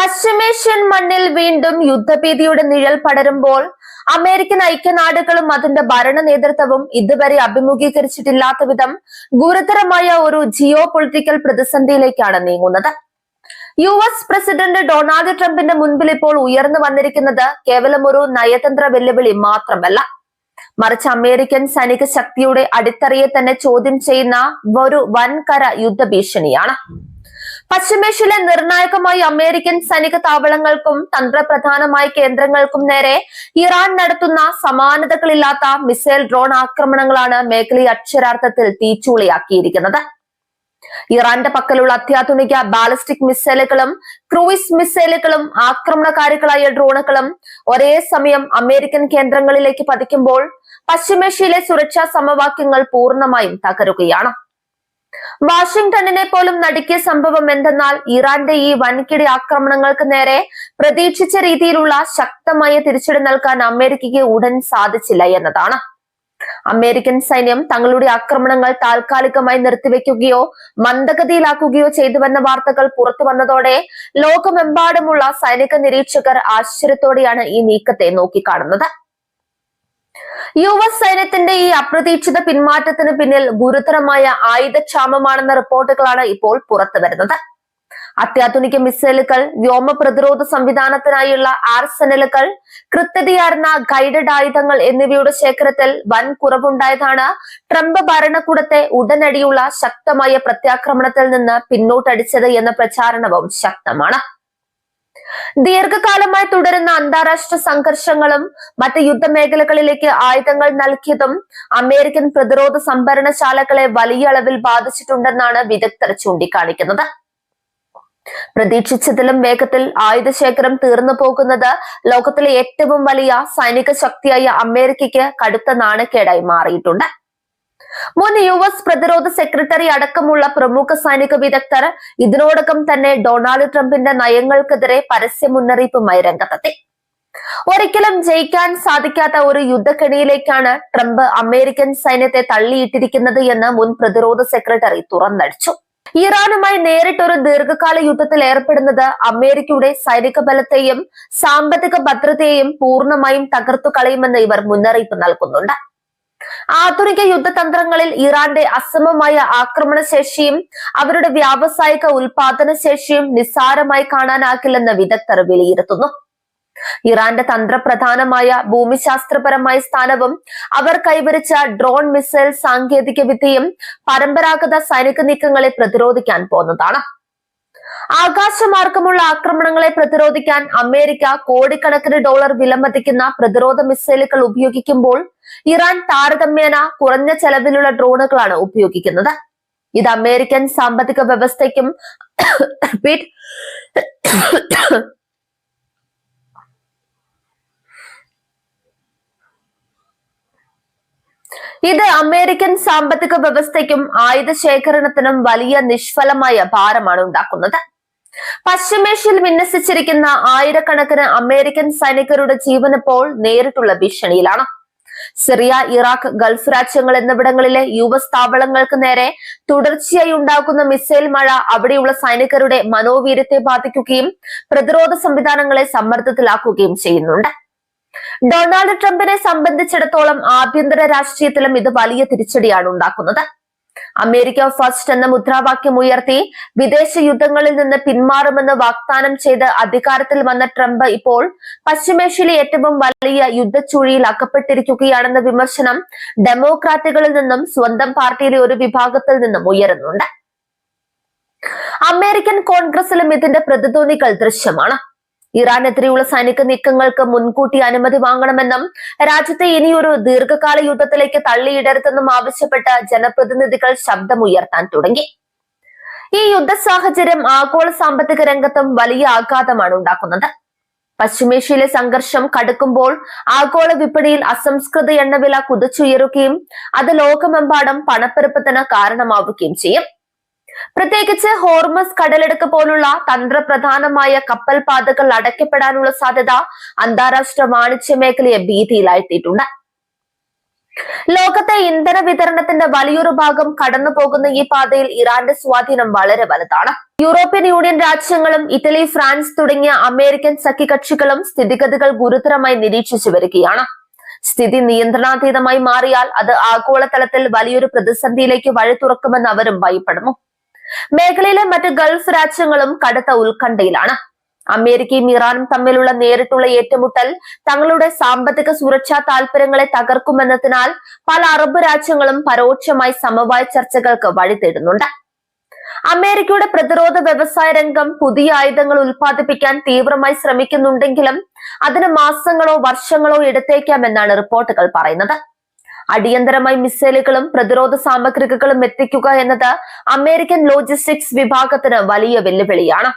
പശ്ചിമേഷ്യൻ മണ്ണിൽ വീണ്ടും യുദ്ധഭീതിയുടെ നിഴൽ പടരുമ്പോൾ അമേരിക്കൻ ഐക്യനാടുകളും അതിന്റെ ഭരണ നേതൃത്വവും ഇതുവരെ അഭിമുഖീകരിച്ചിട്ടില്ലാത്ത വിധം ഗുരുതരമായ ഒരു ജിയോ പൊളിറ്റിക്കൽ പ്രതിസന്ധിയിലേക്കാണ് നീങ്ങുന്നത്. US പ്രസിഡന്റ് ഡൊണാൾഡ് ട്രംപിന്റെ മുൻപിൽ ഇപ്പോൾ ഉയർന്നു വന്നിരിക്കുന്നത് കേവലം ഒരു നയതന്ത്ര വെല്ലുവിളി മാത്രമല്ല, മറിച്ച് അമേരിക്കൻ സൈനിക ശക്തിയുടെ അടിത്തറയെ തന്നെ ചോദ്യം ചെയ്യുന്ന ഒരു വൻകര യുദ്ധഭീഷണിയാണ്. പശ്ചിമേഷ്യയിലെ നിർണായകമായ അമേരിക്കൻ സൈനിക താവളങ്ങൾക്കും തന്ത്രപ്രധാനമായ കേന്ദ്രങ്ങൾക്കും നേരെ ഇറാൻ നടത്തുന്ന സമാനതകളില്ലാത്ത മിസൈൽ ഡ്രോൺ ആക്രമണങ്ങളാണ് മേഖലയെ അക്ഷരാർത്ഥത്തിൽ തീച്ചൂളയാക്കിയിരിക്കുന്നത്. ഇറാന്റെ പക്കലുള്ള അത്യാധുനിക ബാലിസ്റ്റിക് മിസൈലുകളും ക്രൂയിസ് മിസൈലുകളും ആക്രമണകാരികളായ ഡ്രോണുകളും ഒരേ സമയം അമേരിക്കൻ കേന്ദ്രങ്ങളിലേക്ക് പതിക്കുമ്പോൾ പശ്ചിമേഷ്യയിലെ സുരക്ഷാ സമവാക്യങ്ങൾ പൂർണ്ണമായും തകരുകയാണ്. വാഷിംഗ്ടണിനെ പോലും നടുക്കിയ സംഭവം എന്തെന്നാൽ ഇറാന്റെ ഈ വൻകിട ആക്രമണങ്ങൾക്ക് നേരെ പ്രതീക്ഷിച്ച രീതിയിലുള്ള ശക്തമായ തിരിച്ചടി നൽകാൻ അമേരിക്കയ്ക്ക് ഉടൻ സാധിച്ചില്ല എന്നതാണ്. അമേരിക്കൻ സൈന്യം തങ്ങളുടെ ആക്രമണങ്ങൾ താൽക്കാലികമായി നിർത്തിവെക്കുകയോ മന്ദഗതിയിലാക്കുകയോ ചെയ്തുവെന്ന വാർത്തകൾ പുറത്തു വന്നതോടെ ലോകമെമ്പാടുമുള്ള സൈനിക നിരീക്ഷകർ ആശ്ചര്യത്തോടെയാണ് ഈ നീക്കത്തെ നോക്കിക്കാണുന്നത്. US സൈന്യത്തിന്റെ ഈ അപ്രതീക്ഷിത പിന്മാറ്റത്തിന് പിന്നിൽ ഗുരുതരമായ ആയുധക്ഷാമമാണെന്ന റിപ്പോർട്ടുകളാണ് ഇപ്പോൾ പുറത്തു വരുന്നത്. അത്യാധുനിക മിസൈലുകൾ, വ്യോമ പ്രതിരോധ സംവിധാനത്തിനായുള്ള ആർസനലുകൾ, കൃത്യതയാർന്ന ഗൈഡഡ് ആയുധങ്ങൾ എന്നിവയുടെ ശേഖരത്തിൽ വൻ കുറവുണ്ടായതാണ് ട്രംപ് ഭരണകൂടത്തെ ഉടനടിയുള്ള ശക്തമായ പ്രത്യാക്രമണത്തിൽ നിന്ന് പിന്നോട്ടടിച്ചത് എന്ന പ്രചാരണവും ശക്തമാണ്. ദീർഘകാലമായി തുടരുന്ന അന്താരാഷ്ട്ര സംഘർഷങ്ങളും മറ്റ് യുദ്ധമേഖലകളിലേക്ക് ആയുധങ്ങൾ നൽകിയതും അമേരിക്കൻ പ്രതിരോധ സംഭരണശാലകളെ വലിയ അളവിൽ ബാധിച്ചിട്ടുണ്ടെന്നാണ് വിദഗ്ധർ ചൂണ്ടിക്കാണിക്കുന്നത്. പ്രതീക്ഷിച്ചതിലും വേഗത്തിൽ ആയുധശേഖരം തീർന്നു പോകുന്നത് ലോകത്തിലെ ഏറ്റവും വലിയ സൈനിക ശക്തിയായ അമേരിക്കയ്ക്ക് കടുത്ത നാണക്കേടായി മാറിയിട്ടുണ്ട്. മുൻ US പ്രതിരോധ സെക്രട്ടറി അടക്കമുള്ള പ്രമുഖ സൈനിക വിദഗ്ധർ ഇതിനോടകം തന്നെ ഡൊണാൾഡ് ട്രംപിന്റെ നയങ്ങൾക്കെതിരെ പരസ്യ മുന്നറിയിപ്പുമായി രംഗത്തെത്തി. ഒരിക്കലും ജയിക്കാൻ സാധിക്കാത്ത ഒരു യുദ്ധക്കെണിയിലേക്കാണ് ട്രംപ് അമേരിക്കൻ സൈന്യത്തെ തള്ളിയിട്ടിരിക്കുന്നത് എന്ന് മുൻ പ്രതിരോധ സെക്രട്ടറി തുറന്നടിച്ചു. ഇറാനുമായി നേരിട്ടൊരു ദീർഘകാല യുദ്ധത്തിൽ ഏർപ്പെടുന്നത് അമേരിക്കയുടെ സൈനിക ബലത്തെയും സാമ്പത്തിക ഭദ്രതയെയും പൂർണ്ണമായും തകർത്തു കളയുമെന്ന് ഇവർ മുന്നറിയിപ്പ് നൽകുന്നുണ്ട്. ആധുനിക യുദ്ധതന്ത്രങ്ങളിൽ ഇറാന്റെ അസമമായ ആക്രമണശേഷിയും അവരുടെ വ്യാവസായിക ഉൽപാദന ശേഷിയും നിസ്സാരമായി കാണാനാകില്ലെന്ന് വിദഗ്ധർ വിലയിരുത്തുന്നു. ഇറാന്റെ തന്ത്രപ്രധാനമായ ഭൂമിശാസ്ത്രപരമായ സ്ഥാനവും അവർ കൈവരിച്ച ഡ്രോൺ മിസൈൽ സാങ്കേതിക വിദ്യയും പരമ്പരാഗത സൈനിക നീക്കങ്ങളെ പ്രതിരോധിക്കാൻ പോകുന്നതാണ്. ആകാശമാർഗമുള്ള ആക്രമണങ്ങളെ പ്രതിരോധിക്കാൻ അമേരിക്ക കോടിക്കണക്കിന് ഡോളർ വിലമതിക്കുന്ന പ്രതിരോധ മിസൈലുകൾ ഉപയോഗിക്കുമ്പോൾ ഇറാൻ താരതമ്യേന കുറഞ്ഞ ചെലവിലുള്ള ഡ്രോണുകളാണ് ഉപയോഗിക്കുന്നത്. ഇത് അമേരിക്കൻ സാമ്പത്തിക വ്യവസ്ഥയ്ക്കും ആയുധ ശേഖരണത്തിനും വലിയ നിഷ്ഫലമായ ഭാരമാണ് ഉണ്ടാക്കുന്നത്. പശ്ചിമേഷ്യയിൽ വിന്യസിച്ചിരിക്കുന്ന ആയിരക്കണക്കിന് അമേരിക്കൻ സൈനികരുടെ ജീവൻ ഇപ്പോൾ നേരിട്ടുള്ള ഭീഷണിയിലാണ്. സിറിയ, ഇറാഖ്, ഗൾഫ് രാജ്യങ്ങൾ എന്നിവിടങ്ങളിലെ US താവളങ്ങൾക്ക് നേരെ തുടർച്ചയായി ഉണ്ടാക്കുന്ന മിസൈൽ മഴ അവിടെയുള്ള സൈനികരുടെ മനോവീര്യത്തെ ബാധിക്കുകയും പ്രതിരോധ സംവിധാനങ്ങളെ സമ്മർദ്ദത്തിലാക്കുകയും ചെയ്യുന്നുണ്ട്. ഡൊണാൾഡ് ട്രംപിനെ സംബന്ധിച്ചിടത്തോളം ആഭ്യന്തര രാഷ്ട്രീയത്തിലും ഇത് വലിയ തിരിച്ചടിയാണ് ഉണ്ടാക്കുന്നത്. അമേരിക്ക ഫസ്റ്റ് എന്ന മുദ്രാവാക്യം ഉയർത്തി വിദേശ യുദ്ധങ്ങളിൽ നിന്ന് പിന്മാറുമെന്ന് വാഗ്ദാനം ചെയ്ത് അധികാരത്തിൽ വന്ന ട്രംപ് ഇപ്പോൾ പശ്ചിമേഷ്യയിലെ ഏറ്റവും വലിയ യുദ്ധച്ചൂഴിയിൽ അകപ്പെട്ടിരിക്കുകയാണെന്ന വിമർശനം ഡെമോക്രാറ്റുകളിൽ നിന്നും സ്വന്തം പാർട്ടിയിലെ ഒരു വിഭാഗത്തിൽ നിന്നും ഉയരുന്നുണ്ട്. അമേരിക്കൻ കോൺഗ്രസിലും ഇതിന്റെ പ്രതിധ്വനികൾ ദൃശ്യമാണ്. ഇറാനെതിരെയുള്ള സൈനിക നീക്കങ്ങൾക്ക് മുൻകൂട്ടി അനുമതി വാങ്ങണമെന്നും രാജ്യത്തെ ഇനിയൊരു ദീർഘകാല യുദ്ധത്തിലേക്ക് തള്ളിയിടരുതെന്നും ആവശ്യപ്പെട്ട് ജനപ്രതിനിധികൾ ശബ്ദമുയർത്താൻ തുടങ്ങി. ഈ യുദ്ധ സാഹചര്യം ആഗോള സാമ്പത്തിക രംഗത്തും വലിയ ആഘാതമാണ് ഉണ്ടാക്കുന്നത്. പശ്ചിമേഷ്യയിലെ സംഘർഷം കടുക്കുമ്പോൾ ആഗോള വിപണിയിൽ അസംസ്കൃത എണ്ണവില കുതിച്ചുയരുകയും അത് ലോകമെമ്പാടും പണപ്പെരുപ്പത്തിന് കാരണമാവുകയും ചെയ്യും. പ്രത്യേകിച്ച് ഹോർമസ് കടലിടുക്ക് പോലുള്ള തന്ത്രപ്രധാനമായ കപ്പൽ പാതകൾ അടയ്ക്കപ്പെടാനുള്ള സാധ്യത അന്താരാഷ്ട്ര വാണിജ്യ മേഖലയെ ഭീതിയിലാഴ്ത്തിയിട്ടുണ്ട്. ലോകത്തെ ഇന്ധന വിതരണത്തിന്റെ വലിയൊരു ഭാഗം കടന്നു പോകുന്ന ഈ പാതയിൽ ഇറാന്റെ സ്വാധീനം വളരെ വലുതാണ്. യൂറോപ്യൻ യൂണിയൻ രാജ്യങ്ങളും ഇറ്റലി, ഫ്രാൻസ് തുടങ്ങിയ അമേരിക്കൻ സഖ്യകക്ഷികളും സ്ഥിതിഗതികൾ ഗുരുതരമായി നിരീക്ഷിച്ചു വരികയാണ്. സ്ഥിതി നിയന്ത്രണാതീതമായി മാറിയാൽ അത് ആഗോളതലത്തിൽ വലിയൊരു പ്രതിസന്ധിയിലേക്ക് വഴി തുറക്കുമെന്ന് അവരും ഭയപ്പെടുന്നു. മേഖലയിലെ മറ്റ് ഗൾഫ് രാജ്യങ്ങളും കടുത്ത ഉത്കണ്ഠയിലാണ്. അമേരിക്കയും ഇറാനും തമ്മിലുള്ള നേരിട്ടുള്ള ഏറ്റുമുട്ടൽ തങ്ങളുടെ സാമ്പത്തിക സുരക്ഷാ താൽപര്യങ്ങളെ തകർക്കുമെന്നതിനാൽ പല അറബ് രാജ്യങ്ങളും പരോക്ഷമായി സമവായ ചർച്ചകൾക്ക് വഴി തേടുന്നുണ്ട്. അമേരിക്കയുടെ പ്രതിരോധ വ്യവസായ രംഗം പുതിയ ആയുധങ്ങൾ ഉൽപ്പാദിപ്പിക്കാൻ തീവ്രമായി ശ്രമിക്കുന്നുണ്ടെങ്കിലും അതിന് മാസങ്ങളോ വർഷങ്ങളോ എടുത്തേക്കാമെന്നാണ് റിപ്പോർട്ടുകൾ പറയുന്നത്. അടിയന്തരമായി മിസൈലുകളും പ്രതിരോധ സാമഗ്രികളും എത്തിക്കുക എന്നത് അമേരിക്കൻ ലോജിസ്റ്റിക്സ് വിഭാഗത്തിന് വലിയ വെല്ലുവിളിയാണ്.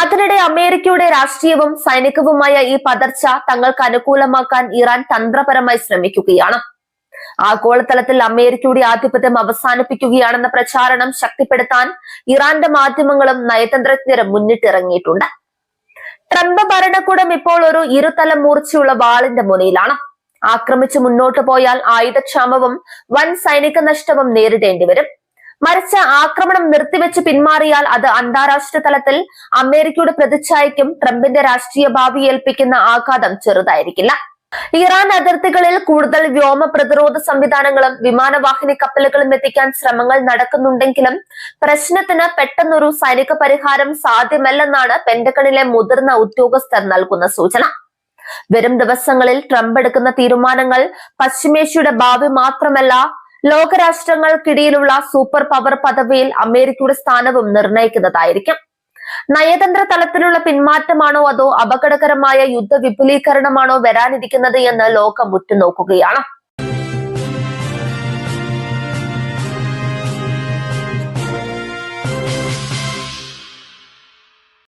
അതിനിടെ അമേരിക്കയുടെ രാഷ്ട്രീയവും സൈനികവുമായ ഈ പതർച്ച തങ്ങൾക്ക് അനുകൂലമാക്കാൻ ഇറാൻ തന്ത്രപരമായി ശ്രമിക്കുകയാണ്. ആഗോളതലത്തിൽ അമേരിക്കയുടെ ആധിപത്യം അവസാനിപ്പിക്കുകയാണെന്ന പ്രചാരണം ശക്തിപ്പെടുത്താൻ ഇറാന്റെ മാധ്യമങ്ങളും നയതന്ത്രജ്ഞരും മുന്നിട്ടിറങ്ങിയിട്ടുണ്ട്. ട്രംപ് ഭരണകൂടം ഇപ്പോൾ ഒരു ഇരുതല മൂർച്ചയുള്ള വാളിന്റെ മുനയിലാണ്. ആക്രമിച്ചു മുന്നോട്ടു പോയാൽ ആയുധക്ഷാമവും വൻ സൈനിക നഷ്ടവും നേരിടേണ്ടി വരും. മറിച്ച് ആക്രമണം നിർത്തിവെച്ച് പിന്മാറിയാൽ അത് അന്താരാഷ്ട്ര തലത്തിൽ അമേരിക്കയുടെ പ്രതിച്ഛായയ്ക്കും ട്രംപിന്റെ രാഷ്ട്രീയ ഭാവി ഏൽപ്പിക്കുന്ന ആഘാതം ചെറുതായിരിക്കില്ല. ഇറാൻ അതിർത്തികളിൽ കൂടുതൽ വ്യോമ പ്രതിരോധ സംവിധാനങ്ങളും വിമാനവാഹിനി കപ്പലുകളും എത്തിക്കാൻ ശ്രമങ്ങൾ നടക്കുന്നുണ്ടെങ്കിലും പ്രശ്നത്തിന് പെട്ടെന്നൊരു സൈനിക പരിഹാരം സാധ്യമല്ലെന്നാണ് പെന്റഗണിലെ മുതിർന്ന ഉദ്യോഗസ്ഥർ നൽകുന്ന സൂചന. വരും ദിവസങ്ങളിൽ ട്രംപ് എടുക്കുന്ന തീരുമാനങ്ങൾ പശ്ചിമേഷ്യയുടെ ഭാവി മാത്രമല്ല, ലോകരാഷ്ട്രങ്ങൾക്കിടയിലുള്ള സൂപ്പർ പവർ പദവിയിൽ അമേരിക്കയുടെ സ്ഥാനവും നിർണയിക്കുന്നതായിരിക്കും. നയതന്ത്ര തലത്തിലുള്ള പിന്മാറ്റമാണോ അതോ അപകടകരമായ യുദ്ധ വിപുലീകരണമാണോ വരാനിരിക്കുന്നത് എന്ന് ലോകം ഉറ്റുനോക്കുകയാണ്.